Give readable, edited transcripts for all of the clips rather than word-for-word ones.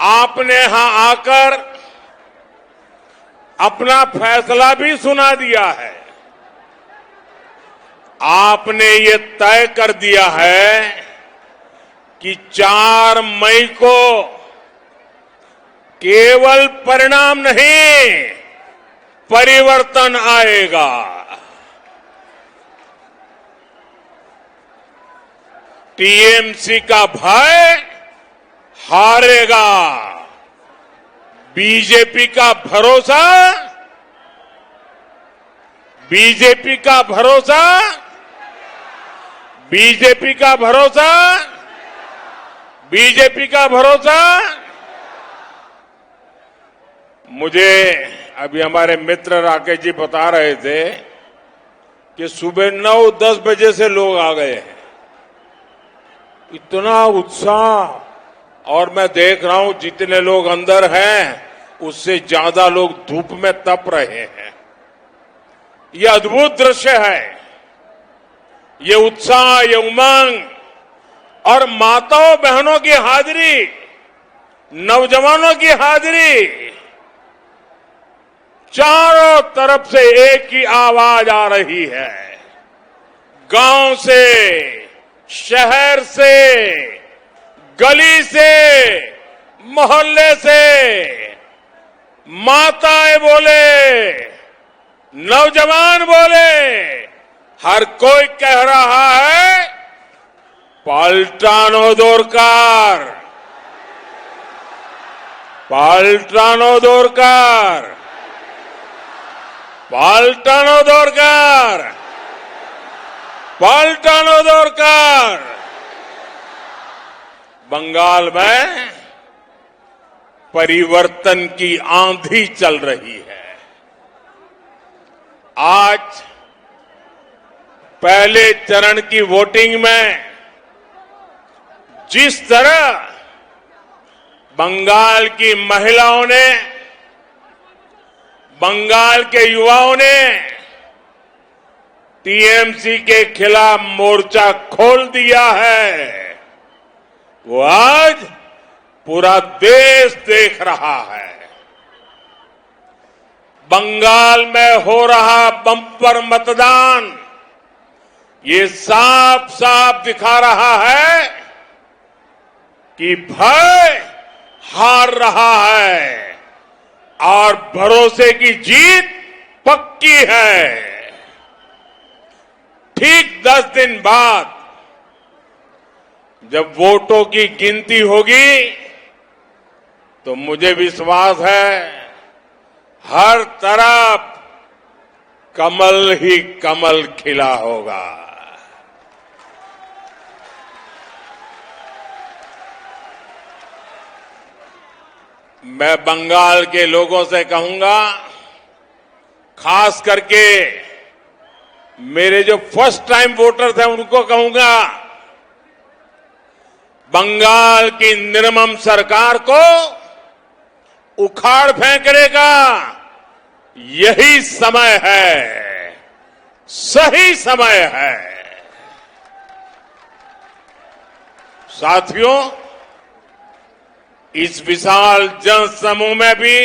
आपने यहां आकर अपना फैसला भी सुना दिया है। आपने ये तय कर दिया है कि 4 मई को केवल परिणाम नहीं, परिवर्तन आएगा। टीएमसी का भय हारेगा। बीजेपी का भरोसा, बीजेपी का भरोसा, बीजेपी का भरोसा, बीजेपी का भरोसा। मुझे अभी हमारे मित्र राकेश जी बता रहे थे कि सुबह 9-10 बजे से लोग आ गए हैं। इतना उत्साह, और मैं देख रहा हूं जितने लोग अंदर हैं उससे ज्यादा लोग धूप में तप रहे हैं। यह अद्भुत दृश्य है। ये उत्साह, ये उमंग और माताओं बहनों की हाजिरी, नौजवानों की हाजिरी, चारों तरफ से एक ही आवाज आ रही है। गांव से, शहर से, गली से, मोहल्ले से माताएं बोले, नौजवान बोले, हर कोई कह रहा है पलटानो दोरकार, पलटानो दोरकार, पलटानो दोरकार, पलटानो दोरकार। बंगाल में परिवर्तन की आंधी चल रही है। आज पहले चरण की वोटिंग में जिस तरह बंगाल की महिलाओं ने, बंगाल के युवाओं ने टीएमसी के खिलाफ मोर्चा खोल दिया है, वो आज पूरा देश देख रहा है। बंगाल में हो रहा बंपर मतदान ये साफ साफ दिखा रहा है कि भय हार रहा है और भरोसे की जीत पक्की है। ठीक 10 दिन बाद जब वोटों की गिनती होगी तो मुझे विश्वास है हर तरफ कमल ही कमल खिला होगा। मैं बंगाल के लोगों से कहूंगा, खास करके मेरे जो फर्स्ट टाइम वोटर्स हैं उनको कहूंगा, बंगाल की निर्मम सरकार को उखाड़ फेंकने का यही समय है, सही समय है। साथियों, इस विशाल जनसमूह में भी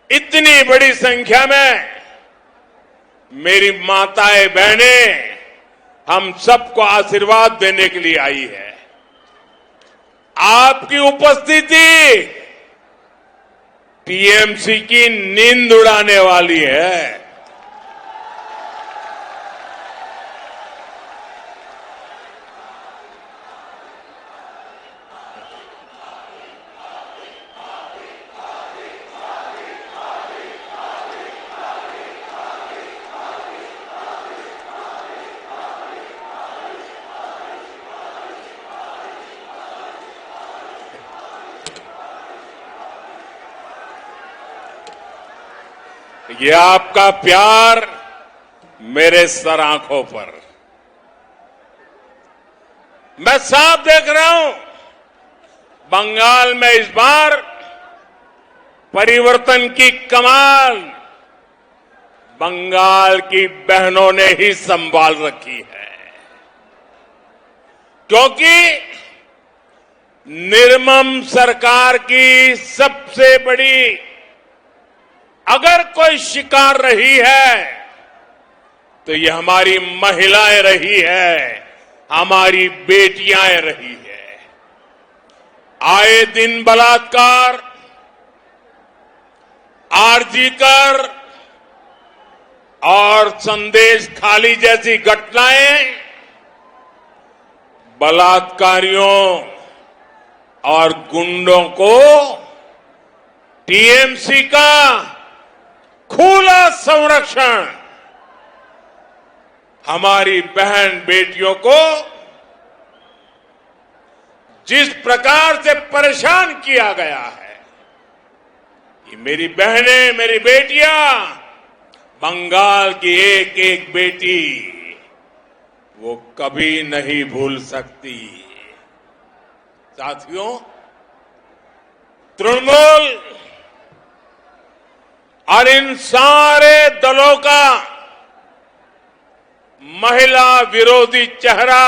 इतनी बड़ी संख्या में मेरी माताएं बहनें हम सबको आशीर्वाद देने के लिए आई है। आपकी उपस्थिति टीएमसी की नींद उड़ाने वाली है। ये आपका प्यार मेरे सर आंखों पर, मैं साफ देख रहा हूं। बंगाल में इस बार परिवर्तन की कमान बंगाल की बहनों ने ही संभाल रखी है, क्योंकि निर्मम सरकार की सबसे बड़ी अगर कोई शिकार रही है तो ये हमारी महिलाएं रही है, हमारी बेटियां रही है। आए दिन बलात्कार, आरजीकर और संदेश खाली जैसी घटनाएं बलात्कारियों और गुंडों को टीएमसी का खुला संरक्षण हमारी बहन बेटियों को जिस प्रकार से परेशान किया गया है, ये मेरी बहनें, मेरी बेटियां, बंगाल की एक एक बेटी वो कभी नहीं भूल सकती। साथियों, तृणमूल और इन सारे दलों का महिला विरोधी चेहरा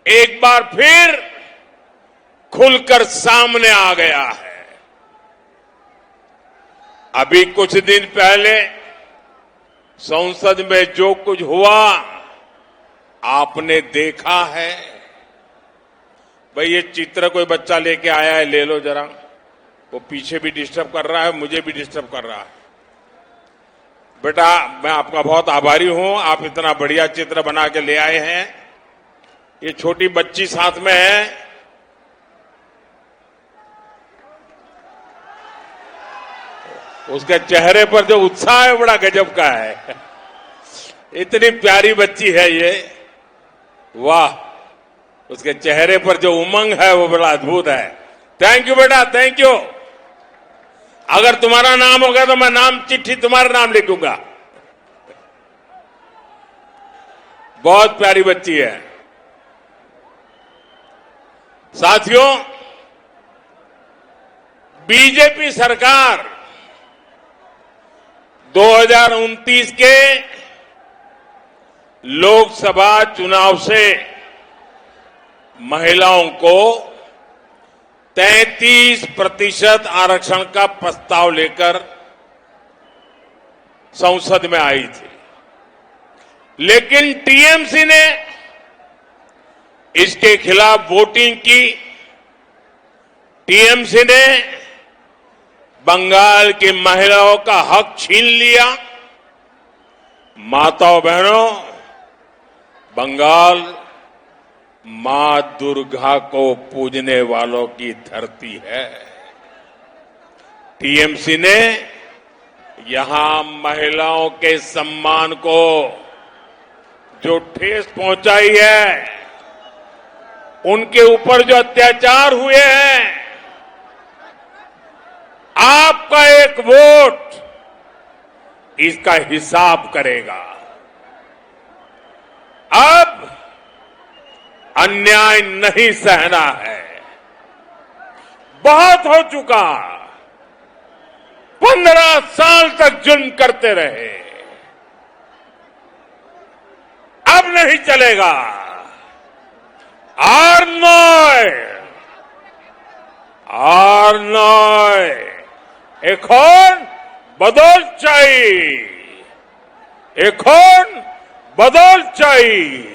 एक बार फिर खुलकर सामने आ गया है। अभी कुछ दिन पहले संसद में जो कुछ हुआ आपने देखा है। भाई ये चित्र कोई बच्चा लेके आया है, ले लो जरा। वो पीछे भी डिस्टर्ब कर रहा है, मुझे भी डिस्टर्ब कर रहा है। बेटा मैं आपका बहुत आभारी हूं, आप इतना बढ़िया चित्र बना के ले आए हैं। ये छोटी बच्ची साथ में है, उसके चेहरे पर जो उत्साह है बड़ा गजब का है। इतनी प्यारी बच्ची है ये, वाह। उसके चेहरे पर जो उमंग है वो बड़ा अद्भुत है। थैंक यू बेटा, थैंक यू। अगर तुम्हारा नाम होगा तो मैं नाम चिट्ठी तुम्हारा नाम लिखूंगा। बहुत प्यारी बच्ची है। साथियों, बीजेपी सरकार 2029 के लोकसभा चुनाव से महिलाओं को 33% आरक्षण का प्रस्ताव लेकर संसद में आई थी, लेकिन टीएमसी ने इसके खिलाफ वोटिंग की। टीएमसी ने बंगाल की महिलाओं का हक छीन लिया। माताओं बहनों, बंगाल मां दुर्गा को पूजने वालों की धरती है। टीएमसी ने यहां महिलाओं के सम्मान को जो ठेस पहुंचाई है, उनके ऊपर जो अत्याचार हुए हैं, आपका एक वोट इसका हिसाब करेगा। अब अन्याय नहीं सहना है, बहुत हो चुका। 15 साल तक जुल्म करते रहे, अब नहीं चलेगा। आर এখন बदल चाहिए, এখন बदल चाहिए।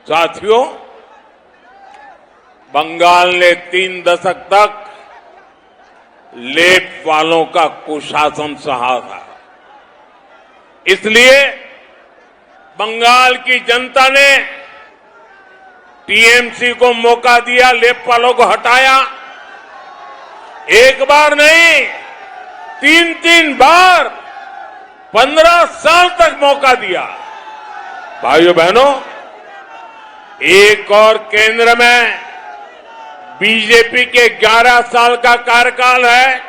साथियों, बंगाल ने 3 दशक तक लेप वालों का कुशासन सहा था। इसलिए बंगाल की जनता ने टीएमसी को मौका दिया, लेप वालों को हटाया। एक बार नहीं, 3-3 बार 15 साल तक मौका दिया। भाइयों बहनों, एक और केंद्र में बीजेपी के 11 साल का कार्यकाल है,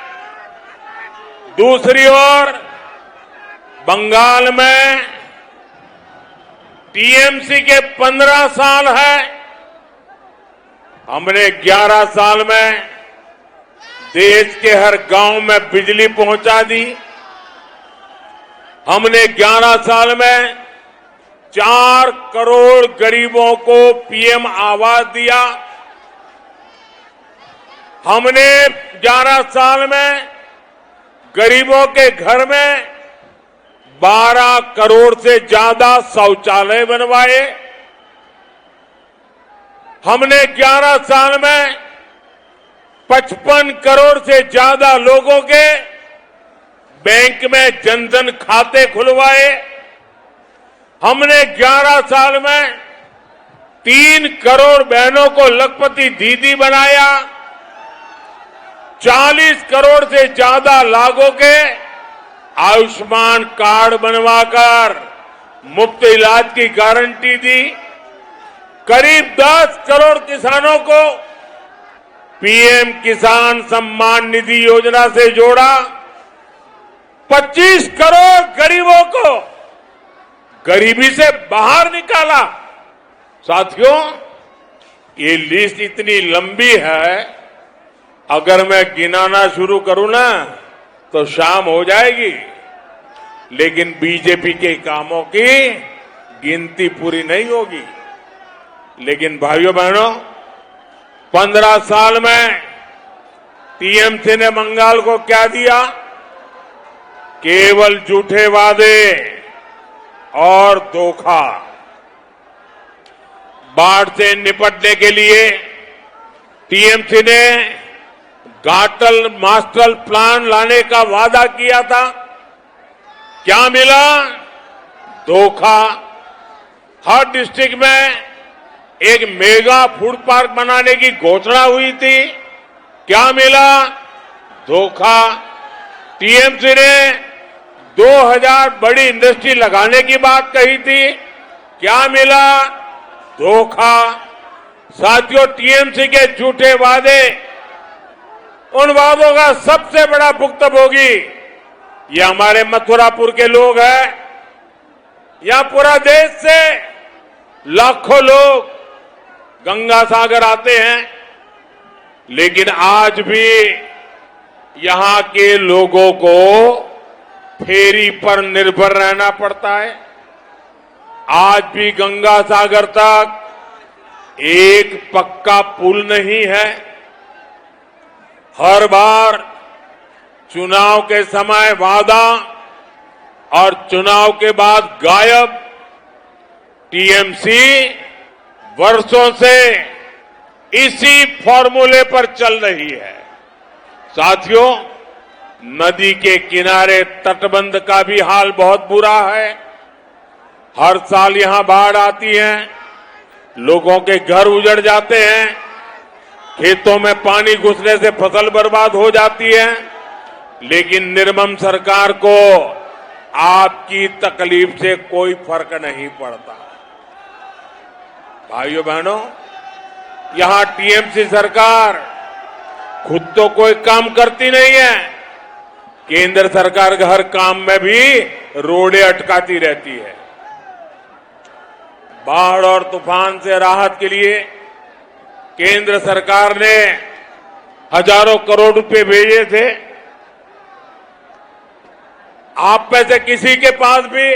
दूसरी ओर बंगाल में टीएमसी के 15 साल है। हमने 11 साल में देश के हर गांव में बिजली पहुंचा दी। हमने 11 साल में 4 करोड़ गरीबों को पीएम आवास दिया। हमने 11 साल में गरीबों के घर में 12 करोड़ से ज्यादा शौचालय बनवाए। हमने 11 साल में 55 करोड़ से ज्यादा लोगों के बैंक में जनधन खाते खुलवाए। हमने 11 साल में 3 करोड़ बहनों को लखपति दीदी बनाया। 40 करोड़ से ज्यादा लोगों के आयुष्मान कार्ड बनवाकर मुफ्त इलाज की गारंटी दी। करीब 10 करोड़ किसानों को पीएम किसान सम्मान निधि योजना से जोड़ा। 25 करोड़ गरीबों को गरीबी से बाहर निकाला। साथियों, ये लिस्ट इतनी लंबी है, अगर मैं गिनाना शुरू करूं ना तो शाम हो जाएगी, लेकिन बीजेपी के कामों की गिनती पूरी नहीं होगी। लेकिन भाइयों बहनों, 15 साल में टीएमसी ने बंगाल को क्या दिया? केवल झूठे वादे और धोखा। बाढ़ से निपटने के लिए टीएमसी ने घाटल मास्टर प्लान लाने का वादा किया था। क्या मिला? धोखा। हर डिस्ट्रिक्ट में एक मेगा फूड पार्क बनाने की घोषणा हुई थी। क्या मिला? धोखा। टीएमसी ने 2000 बड़ी इंडस्ट्री लगाने की बात कही थी। क्या मिला? धोखा। साथियों, टीएमसी के झूठे वादे, उन वादों का सबसे बड़ा भुक्तभोगी ये हमारे मथुरापुर के लोग हैं। यहां पूरा देश से लाखों लोग गंगा सागर आते हैं, लेकिन आज भी यहां के लोगों को फेरी पर निर्भर रहना पड़ता है। आज भी गंगा सागर तक एक पक्का पुल नहीं है। हर बार चुनाव के समय वादा और चुनाव के बाद गायब। टीएमसी वर्षों से इसी फॉर्मूले पर चल रही है। साथियों, नदी के किनारे तटबंध का भी हाल बहुत बुरा है। हर साल यहां बाढ़ आती है, लोगों के घर उजड़ जाते हैं, खेतों में पानी घुसने से फसल बर्बाद हो जाती है, लेकिन निर्मम सरकार को आपकी तकलीफ से कोई फर्क नहीं पड़ता। भाइयों बहनों, यहां टीएमसी सरकार खुद तो कोई काम करती नहीं है, केंद्र सरकार हर काम में भी रोड़े अटकाती रहती है। बाढ़ और तूफान से राहत के लिए केंद्र सरकार ने हजारों करोड़ रुपए भेजे थे। आप में से किसी के पास भी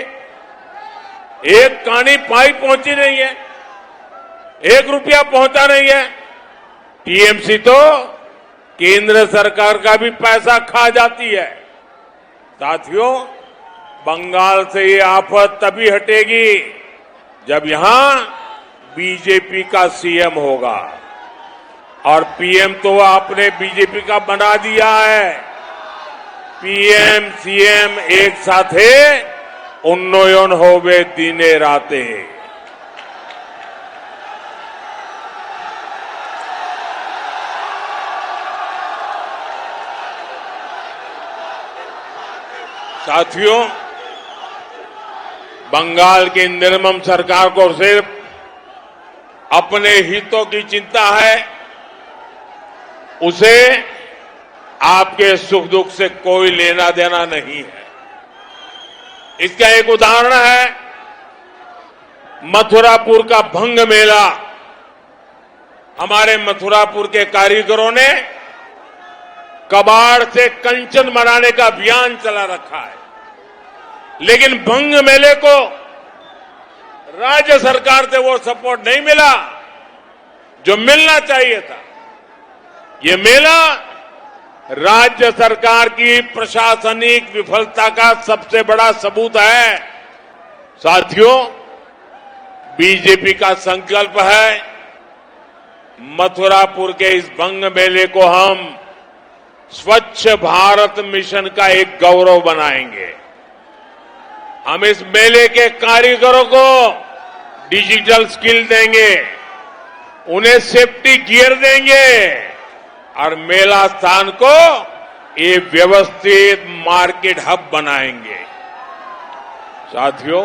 एक कानी पाई पहुंची नहीं है, 1 रुपया पहुंचा नहीं है। टीएमसी तो केंद्र सरकार का भी पैसा खा जाती है। साथियों, बंगाल से ये आफत तभी हटेगी जब यहां बीजेपी का सीएम होगा, और पीएम तो आपने बीजेपी का बना दिया है। पीएम सीएम एक साथे उन्नयन होवे दिने राते। साथियों, बंगाल की निर्मम सरकार को सिर्फ अपने हितों की चिंता है, उसे आपके सुख दुख से कोई लेना देना नहीं है। इसका एक उदाहरण है मथुरापुर का भंग मेला। हमारे मथुरापुर के कारीगरों ने कबाड़ से कंचन बनाने का अभियान चला रखा है, लेकिन भंग मेले को राज्य सरकार से वो सपोर्ट नहीं मिला जो मिलना चाहिए था। ये मेला राज्य सरकार की प्रशासनिक विफलता का सबसे बड़ा सबूत है। साथियों, बीजेपी का संकल्प है मथुरापुर के इस भंग मेले को हम स्वच्छ भारत मिशन का एक गौरव बनाएंगे। हम इस मेले के कारीगरों को डिजिटल स्किल देंगे, उन्हें सेफ्टी गियर देंगे और मेला स्थान को एक व्यवस्थित मार्केट हब बनाएंगे। साथियों,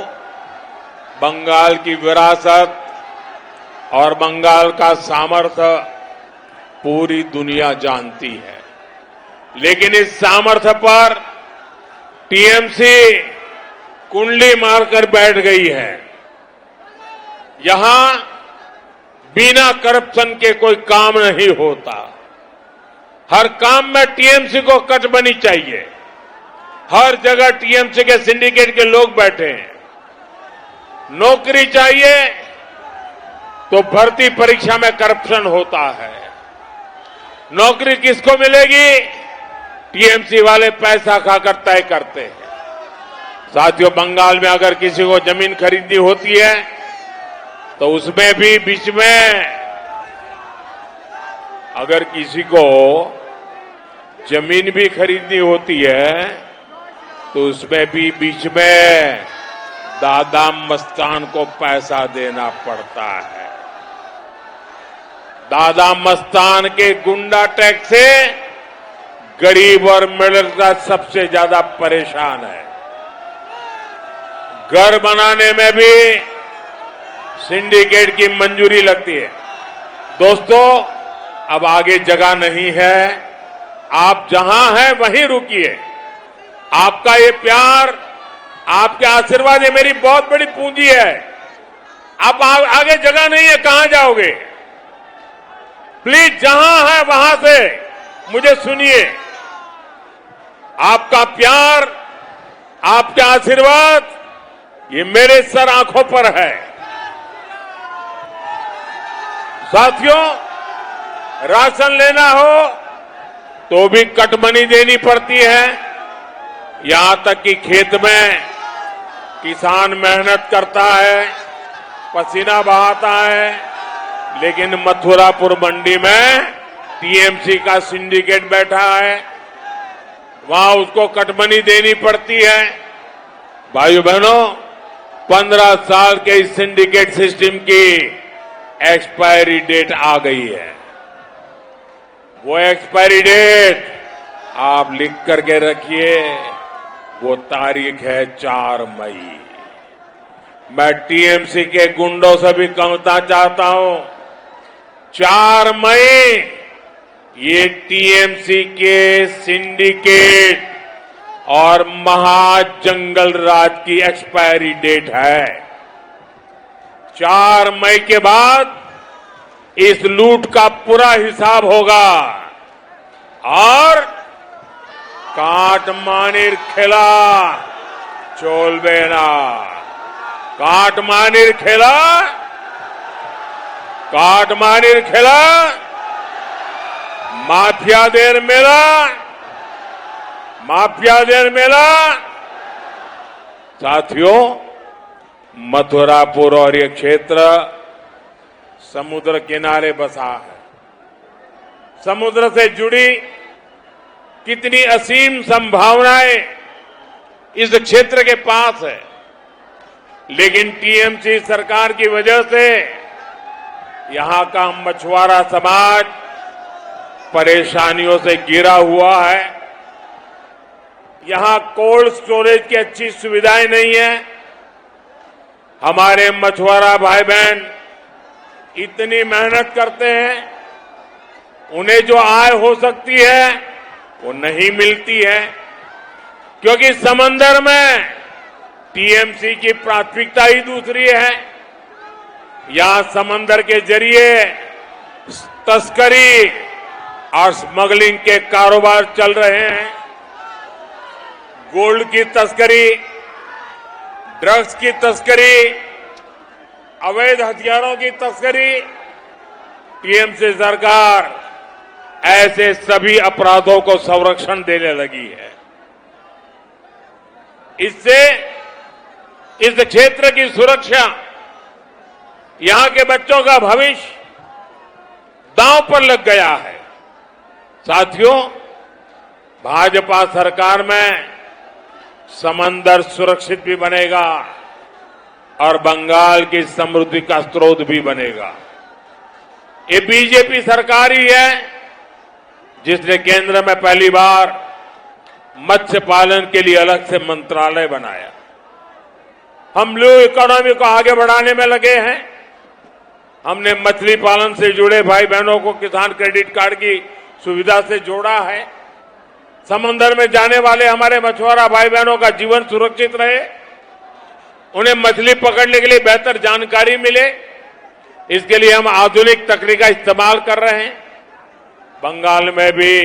बंगाल की विरासत और बंगाल का सामर्थ्य पूरी दुनिया जानती है, लेकिन इस सामर्थ्य पर टीएमसी कुंडली मारकर बैठ गई है। यहां बिना करप्शन के कोई काम नहीं होता। हर काम में टीएमसी को कटबनी चाहिए। हर जगह टीएमसी के सिंडिकेट के लोग बैठे हैं। नौकरी चाहिए तो भर्ती परीक्षा में करप्शन होता है। नौकरी किसको मिलेगी? टीएमसी वाले पैसा खाकर तय करते हैं। साथियों, बंगाल में अगर किसी को जमीन खरीदनी होती है तो उसमें भी बीच में अगर किसी को जमीन भी खरीदनी होती है तो उसमें भी बीच में दादा मस्तान को पैसा देना पड़ता है। दादा मस्तान के गुंडा टैक्स से गरीब और मिडिल क्लास सबसे ज्यादा परेशान है। घर बनाने में भी सिंडिकेट की मंजूरी लगती है। दोस्तों, अब आगे जगह नहीं है। आप जहां हैं वहीं रुकिए। आपका ये प्यार, आपके आशीर्वाद, ये मेरी बहुत बड़ी पूंजी है। आप आगे जगह नहीं है, कहां जाओगे? प्लीज जहां है वहां से मुझे सुनिए। आपका प्यार, आपके आशीर्वाद, ये मेरे सर आंखों पर है। साथियों, राशन लेना हो तो भी कटमनी देनी पड़ती है। यहां तक कि खेत में किसान मेहनत करता है, पसीना बहाता है, लेकिन मथुरापुर मंडी में टीएमसी का सिंडिकेट बैठा है, वहां उसको कटमनी देनी पड़ती है। भाइयों बहनों, 15 साल के इस सिंडिकेट सिस्टम की एक्सपायरी डेट आ गई है। वो एक्सपायरी डेट आप लिख करके रखिए। वो तारीख है 4 मई। मैं टीएमसी के गुंडों से भी कहना चाहता हूं, 4 मई ये टीएमसी के सिंडिकेट और महाजंगल राज की एक्सपायरी डेट है। 4 मई के बाद इस लूट का पूरा हिसाब होगा और काटमानिर खेला चोलबेना, काटमानिर खेला, काटमानिर खेला, माफियादेर मेला, माफियादेर मेला। साथियों, मथुरापुर और ये क्षेत्र समुद्र किनारे बसा है। समुद्र से जुड़ी कितनी असीम संभावनाएं इस क्षेत्र के पास है, लेकिन टीएमसी सरकार की वजह से यहां का मछुआरा समाज परेशानियों से घिरा हुआ है। यहां कोल्ड स्टोरेज की अच्छी सुविधाएं नहीं है। हमारे मछुआरा भाई बहन इतनी मेहनत करते हैं, उन्हें जो आय हो सकती है वो नहीं मिलती है, क्योंकि समंदर में टीएमसी की प्राथमिकता ही दूसरी है। यहां समंदर के जरिए तस्करी और स्मगलिंग के कारोबार चल रहे हैं। गोल्ड की तस्करी, ड्रग्स की तस्करी, अवैध हथियारों की तस्करी, टीएमसी सरकार ऐसे सभी अपराधों को संरक्षण देने लगी है। इससे इस क्षेत्र की सुरक्षा, यहां के बच्चों का भविष्य दांव पर लग गया है। साथियों, भाजपा सरकार में समंदर सुरक्षित भी बनेगा और बंगाल की समृद्धि का स्रोत भी बनेगा। ये बीजेपी सरकार ही है जिसने केंद्र में पहली बार मत्स्य पालन के लिए अलग से मंत्रालय बनाया। हम ब्लू इकोनॉमी को आगे बढ़ाने में लगे हैं। हमने मछली पालन से जुड़े भाई बहनों को किसान क्रेडिट कार्ड की सुविधा से जोड़ा है। समंदर में जाने वाले हमारे मछुआरा भाई बहनों का जीवन सुरक्षित रहे, उन्हें मछली पकड़ने के लिए बेहतर जानकारी मिले, इसके लिए हम आधुनिक तकनीक का इस्तेमाल कर रहे हैं। बंगाल में भी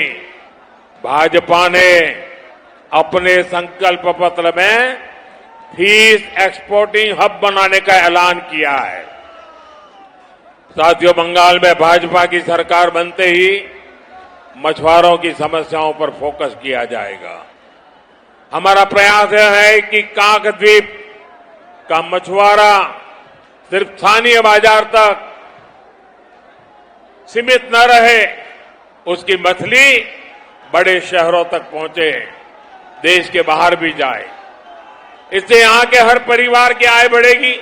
भाजपा ने अपने संकल्प पत्र में फिश एक्सपोर्टिंग हब बनाने का ऐलान किया है। साथियों, बंगाल में भाजपा की सरकार बनते ही मछुआरों की समस्याओं पर फोकस किया जाएगा। हमारा प्रयास यह है कि काकद्वीप का मछुआरा सिर्फ स्थानीय बाजार तक सीमित न रहे, उसकी मछली बड़े शहरों तक पहुंचे, देश के बाहर भी जाए। इससे यहां के हर परिवार की आय बढ़ेगी,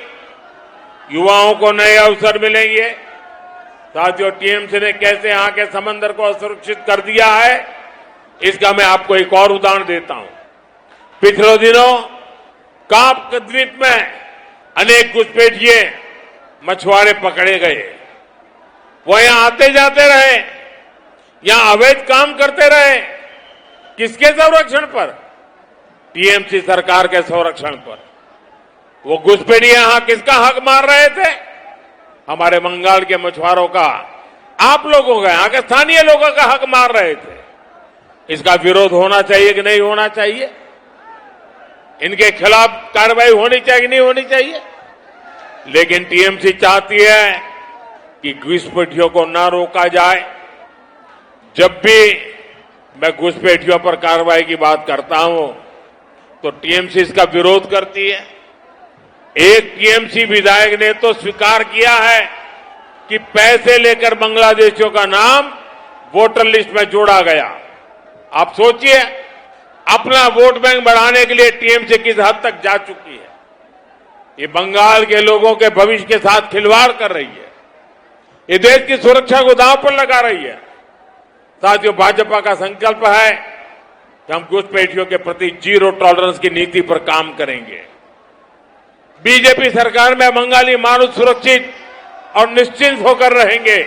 युवाओं को नए अवसर मिलेंगे। साथियों, टीएमसी ने कैसे यहां के समंदर को असुरक्षित कर दिया है, इसका मैं आपको एक और उदाहरण देता हूं। पिछले दिनों काकद्वीप में अनेक घुसपैठिए मछुआरे पकड़े गए। वो यहां आते जाते रहे, यहां अवैध काम करते रहे। किसके संरक्षण पर? टीएमसी सरकार के संरक्षण पर। वो घुसपैठिए यहां किसका हक मार रहे थे? हमारे बंगाल के मछुआरों का, आप लोगों का, यहां के स्थानीय लोगों का हक मार रहे थे। इसका विरोध होना चाहिए कि नहीं होना चाहिए? इनके खिलाफ कार्रवाई होनी चाहिए कि नहीं होनी चाहिए? लेकिन टीएमसी चाहती है कि घुसपैठियों को न रोका जाए। जब भी मैं घुसपैठियों पर कार्रवाई की बात करता हूं तो टीएमसी इसका विरोध करती है। एक टीएमसी विधायक ने तो स्वीकार किया है कि पैसे लेकर बांग्लादेशियों का नाम वोटर लिस्ट में जोड़ा गया। आप सोचिए, अपना वोट बैंक बढ़ाने के लिए टीएमसी किस हद तक जा चुकी है। ये बंगाल के लोगों के भविष्य के साथ खिलवाड़ कर रही है। ये देश की सुरक्षा को दांव पर लगा रही है। साथियों, भाजपा का संकल्प है कि हम घुसपैठियों के प्रति जीरो टॉलरेंस की नीति पर काम करेंगे। बीजेपी सरकार में बंगाली मानव सुरक्षित और निश्चिंत होकर रहेंगे।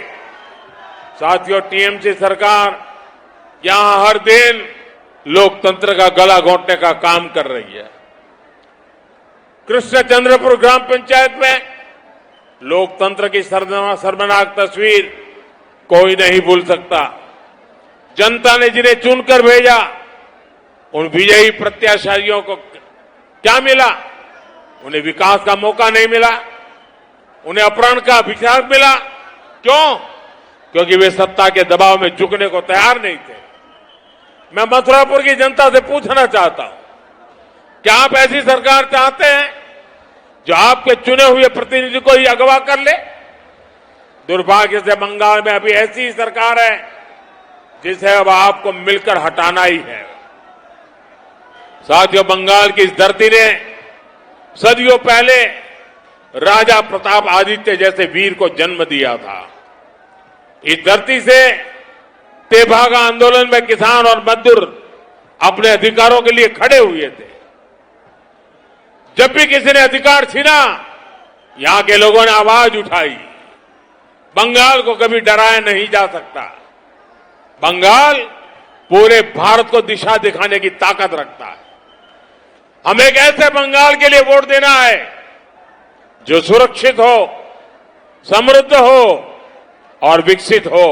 साथियों, टीएमसी सरकार यहां हर दिन लोकतंत्र का गला घोंटने का काम कर रही है। कृष्णचंद्रपुर ग्राम पंचायत में लोकतंत्र की शर्मनाक तस्वीर कोई नहीं भूल सकता। जनता ने जिन्हें चुनकर भेजा, उन विजयी प्रत्याशियों को क्या मिला? उन्हें विकास का मौका नहीं मिला, उन्हें अपराध का अभिशाप मिला। क्यों? क्योंकि वे सत्ता के दबाव में झुकने को तैयार नहीं थे। मैं मथुरापुर की जनता से पूछना चाहता हूं, क्या आप ऐसी सरकार चाहते हैं जो आपके चुने हुए प्रतिनिधि को ही अगवा कर ले? दुर्भाग्य से बंगाल में अभी ऐसी ही सरकार है जिसे अब आपको मिलकर हटाना ही है। साथियों, बंगाल की इस धरती ने सदियों पहले राजा प्रताप आदित्य जैसे वीर को जन्म दिया था। इस धरती से तेभागा आंदोलन में किसान और मजदूर अपने अधिकारों के लिए खड़े हुए थे। जब भी किसी ने अधिकार छीना, यहां के लोगों ने आवाज उठाई। बंगाल को कभी डराया नहीं जा सकता। बंगाल पूरे भारत को दिशा दिखाने की ताकत रखता है। हमें एक ऐसे बंगाल के लिए वोट देना है जो सुरक्षित हो, समृद्ध हो और विकसित हो।